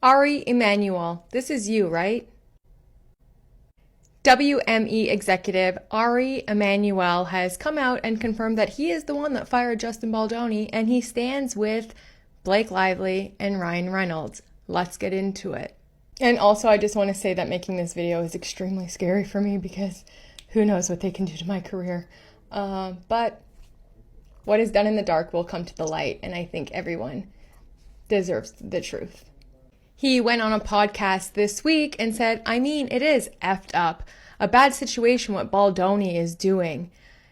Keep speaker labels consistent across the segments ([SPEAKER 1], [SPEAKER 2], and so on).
[SPEAKER 1] Emanuel, this is you, right? WME executive Emanuel has come out and confirmed that he is the one that fired Justin Baldoni, and he stands with Blake Lively and Ryan Reynolds. Let's get into it. And also, I just want to say that making this video is extremely scary for me because who knows what they can do to my career. But what is done in the dark will come to the light, and I think everyone deserves the truth. He went on a podcast this week and said, it is effed up. A bad situation what Baldoni is doing.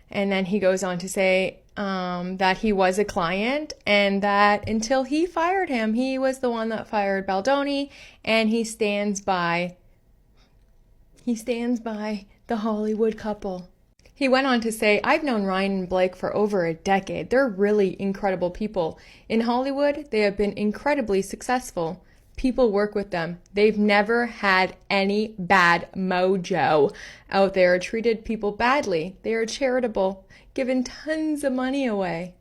[SPEAKER 1] And then he goes on to say that he was a client and that until he fired him, he was the one that fired Baldoni, and he stands by the Hollywood couple. He went on to say, I've known Ryan and Blake for over a decade. They're really incredible people. In Hollywood, they have been incredibly successful. People work with them. They've never had any bad mojo out there, treated people badly. They are charitable, given tons of money away.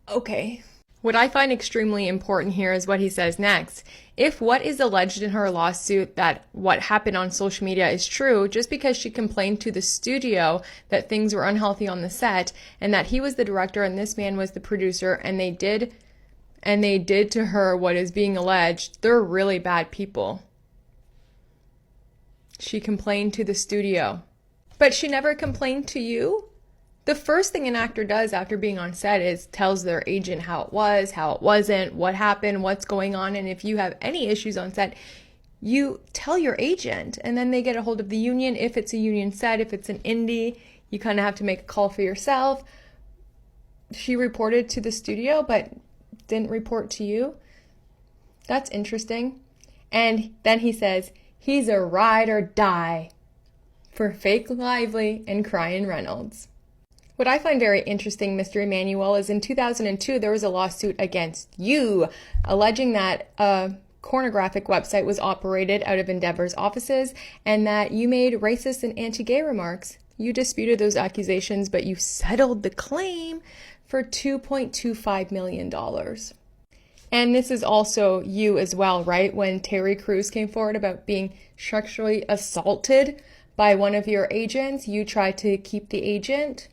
[SPEAKER 1] Okay. What I find extremely important here is what he says next. If what is alleged in her lawsuit that what happened on social media is true, just because she complained to the studio that things were unhealthy on the set and that he was the director and this man was the producer and they did to her what is being alleged, they're really bad people. She complained to the studio. But she never complained to you? The first thing an actor does after being on set is tells their agent how it was, how it wasn't, what happened, what's going on. And if you have any issues on set, you tell your agent and then they get a hold of the union. If it's a union set, if it's an indie, you kind of have to make a call for yourself. She reported to the studio but didn't report to you. That's interesting. And then he says, he's a ride or die for Fake Lively and Ryan Reynolds. What I find very interesting, Mr. Emanuel, is in 2002, there was a lawsuit against you alleging that a pornographic website was operated out of Endeavor's offices and that you made racist and anti-gay remarks. You disputed those accusations, but you settled the claim for $2.25 million. And this is also you as well, right? When Terry Crews came forward about being sexually assaulted by one of your agents, you tried to keep the agent.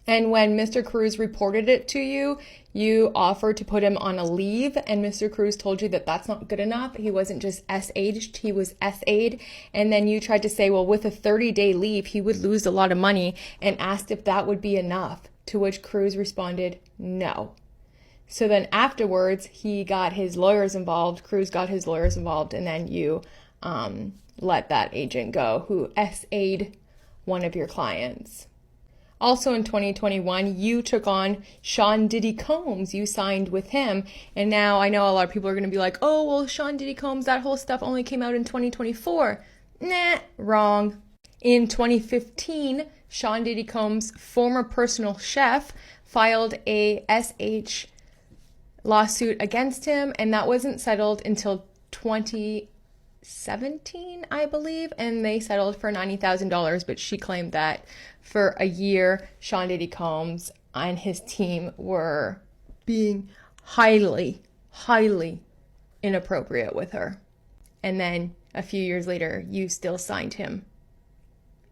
[SPEAKER 1] And when Mr. Crews reported it to you, you offered to put him on a leave, and Mr. Crews told you that that's not good enough. He wasn't just S-aged, he was S-a'd. And then you tried to say, well, with a 30-day leave, he would lose a lot of money, and asked if that would be enough, to which Crews responded, no. So then afterwards, he got his lawyers involved, Crews got his lawyers involved, and then you let that agent go who S-a'd one of your clients. Also in 2021, you took on Sean Diddy Combs. You signed with him. And now I know a lot of people are going to be like, oh, well, Sean Diddy Combs, that whole stuff only came out in 2024. Nah, wrong. In 2015, Sean Diddy Combs' former personal chef filed a SH lawsuit against him, and that wasn't settled until 2017, I believe, and they settled for $90,000, but she claimed that for a year, Sean Diddy Combs and his team were being highly inappropriate with her. And then a few years later, you still signed him.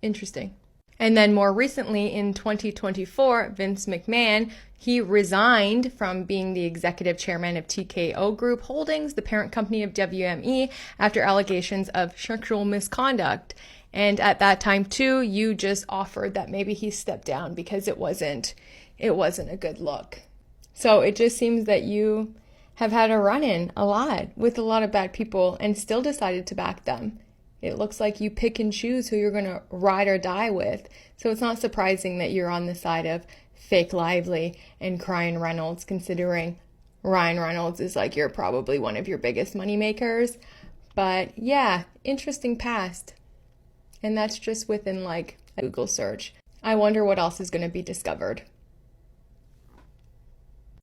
[SPEAKER 1] Interesting. And then more recently in 2024, Vince McMahon, he resigned from being the executive chairman of TKO Group Holdings, the parent company of WME, after allegations of sexual misconduct. And at that time too, you just offered that maybe he stepped down because it wasn't a good look. So it just seems that you have had a run-in a lot with a lot of bad people and still decided to back them. It looks like you pick and choose who you're going to ride or die with. So it's not surprising that you're on the side of Fake Lively and Ryan Reynolds, considering Ryan Reynolds is like you're probably one of your biggest money makers. But yeah, interesting past. And that's just within like a Google search. I wonder what else is going to be discovered.